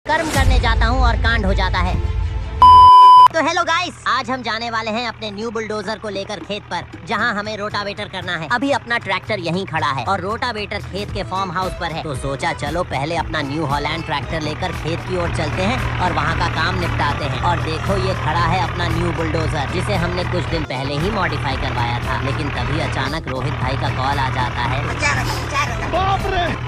कर्म करने जाता हूँ और कांड हो जाता है। तो हेलो गाइस, आज हम जाने वाले हैं अपने न्यू बुलडोजर को लेकर खेत पर, जहां हमें रोटावेटर करना है। अभी अपना ट्रैक्टर यहीं खड़ा है और रोटावेटर खेत के फार्म हाउस पर है। तो सोचा चलो पहले अपना न्यू हॉलैंड ट्रैक्टर लेकर खेत की ओर चलते हैं और वहां का काम निपटाते हैं। और देखो ये खड़ा है अपना न्यू बुलडोजर, जिसे हमने कुछ दिन पहले ही मॉडिफाई करवाया था। लेकिन तभी अचानक रोहित भाई का कॉल आ जाता है।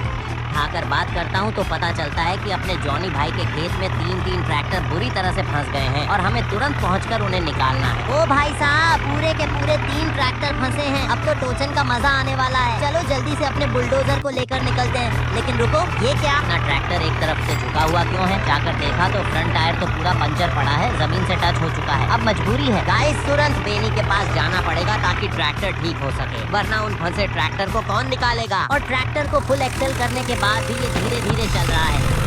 खाकर बात करता हूँ तो पता चलता है कि अपने जॉनी भाई के खेत में तीन ट्रैक्टर बुरी तरह से फंस गए हैं और हमें तुरंत पहुंचकर उन्हें निकालना है। ओ भाई साहब, पूरे के पूरे 3 ट्रैक्टर फंसे हैं। अब तो टोचन का मजा आने वाला है। चलो जल्दी से अपने बुलडोजर को लेकर निकलते हैं। लेकिन रुको, ये क्या? अपना ट्रैक्टर एक तरफ से झुका हुआ क्यों है? जाकर देखा तो फ्रंट टायर तो पूरा पंचर पड़ा है, जमीन से टच हो चुका है। अब मजबूरी है गाइस, तुरंत बेनी के पास जाना पड़ेगा ताकि ट्रैक्टर ठीक हो सके, वरना उन फंसे ट्रैक्टर को कौन निकालेगा। और ट्रैक्टर को फुल एक्सेल करने के बाद भी ये धीरे धीरे चल रहा है,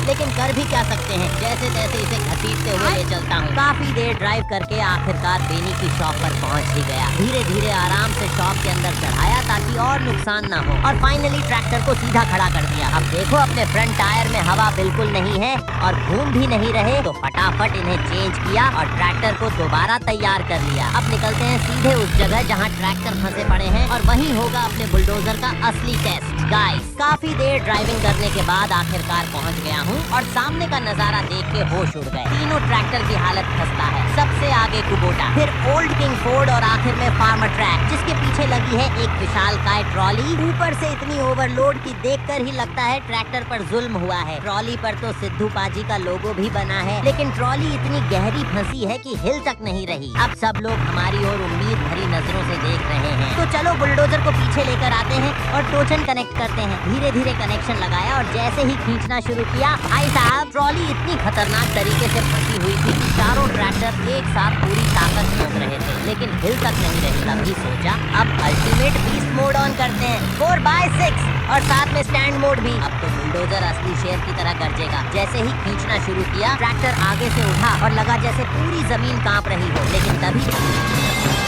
लेकिन कर भी क्या सकते हैं। जैसे तैसे इसे घसीटते हुए ले चलता हूँ। काफी देर ड्राइव करके आखिरकार बेनी की शॉप पर पहुँच ही गया। धीरे धीरे आराम से शॉप के अंदर चढ़ाया ताकि और नुकसान न हो, और फाइनली ट्रैक्टर को सीधा खड़ा कर दिया। अब देखो अपने फ्रंट टायर में हवा बिल्कुल नहीं है और घूम भी नहीं रहे, तो फटाफट इन्हें चेंज किया और ट्रैक्टर को दोबारा तैयार कर लिया। अब निकलते हैं सीधे उस जगह जहाँ ट्रैक्टर फंसे पड़े हैं और वही होगा अपने बुलडोजर का असली टेस्ट। गाइस, काफी देर ड्राइविंग करने के बाद आखिरकार पहुँच गया हूँ और सामने का नजारा देख के होश उड़ गए। तीनों ट्रैक्टर की हालत खस्ता है। सबसे आगे कुबोटा, फिर ओल्ड किंग फोर्ड और आखिर में फार्मर ट्रैक, जिसके पीछे लगी है एक विशालकाय ट्रॉली। ऊपर से इतनी ओवरलोड की देखकर ही लगता है ट्रैक्टर पर जुल्म हुआ है। ट्रॉली पर तो सिद्धू पाजी का लोगो भी बना है, लेकिन ट्रॉली इतनी गहरी फंसी है कि हिल तक नहीं रही। अब सब लोग हमारी ओर उम्मीद भरी नजरों से देख रहे हैं। तो चलो बुलडोजर को पीछे लेकर आते हैं और टोचन कनेक्ट करते हैं। धीरे धीरे कनेक्शन लगाया और जैसे ही खींचना शुरू किया, भाई साहब, ट्रॉली इतनी खतरनाक तरीके से फंसी हुई थी कि चारों ट्रैक्टर एक साथ पूरी ताकत झोंक रहे थे, लेकिन हिल तक नहीं रही। तभी सोचा अब अल्टीमेट बीस्ट मोड ऑन करते हैं, 4x6, और साथ में स्टैंड मोड भी। अब तो बुलडोजर असली शेर की तरह गरजेगा। जैसे ही खींचना शुरू किया, ट्रैक्टर आगे से उठा और लगा जैसे पूरी जमीन कांप रही हो। लेकिन तभी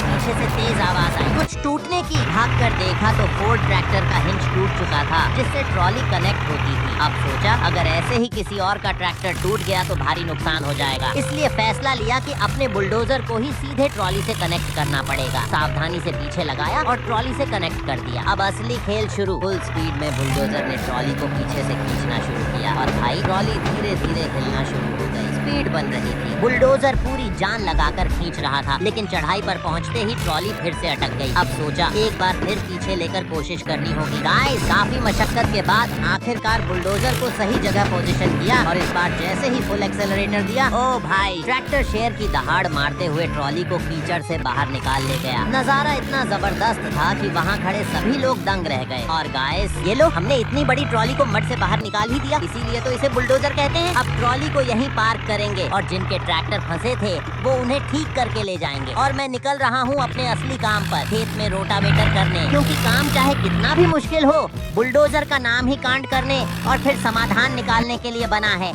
पीछे से तेज आवाज आई, कुछ टूटने की। भागकर देखा तो फोर्ड ट्रैक्टर का हिंज टूट चुका था, जिससे ट्रॉली कनेक्ट होती थी। अब सोचा अगर ऐसे ही किसी और का ट्रैक्टर टूट गया तो भारी नुकसान हो जाएगा, इसलिए फैसला लिया कि अपने बुलडोजर को ही सीधे ट्रॉली से कनेक्ट करना पड़ेगा। सावधानी से पीछे लगाया और ट्रॉली से कनेक्ट कर दिया। अब असली खेल शुरू। फुल स्पीड में बुलडोजर ने ट्रॉली को पीछे से खींचना शुरू किया और भाई ट्रॉली धीरे धीरे हिलना शुरू हो गई। स्पीड बन रही थी, बुलडोजर पूरी जान लगाकर खींच रहा था, लेकिन चढ़ाई पर पहुंचते ही ट्रॉली फिर से अटक गई। अब सोचा एक बार फिर पीछे लेकर कोशिश करनी होगी। गाइस, काफी मशक्कत के बाद आखिरकार बुलडोजर को सही जगह पोजीशन किया और इस बार जैसे ही फुल एक्सेलरेटर दिया, ओ भाई, ट्रैक्टर शेर की दहाड़ मारते हुए ट्रॉली को कीचड़ से बाहर निकाल ले गया। नजारा इतना जबरदस्त था कि वहाँ खड़े सभी लोग दंग रह गए। और गाइस, ये लो, हमने इतनी बड़ी ट्रॉली को मड से बाहर निकाल ही दिया, इसीलिए तो इसे बुलडोजर कहते हैं। अब ट्रॉली को यहीं पार्क करेंगे और जिनके ट्रैक्टर फंसे थे वो उन्हें ठीक करके ले जाएंगे। और मैं निकल रहा हूँ अपने असली काम पर, खेत में रोटावेटर करने, क्योंकि काम चाहे कितना भी मुश्किल हो, बुलडोजर का नाम ही कांड करने और फिर समाधान निकालने के लिए बना है।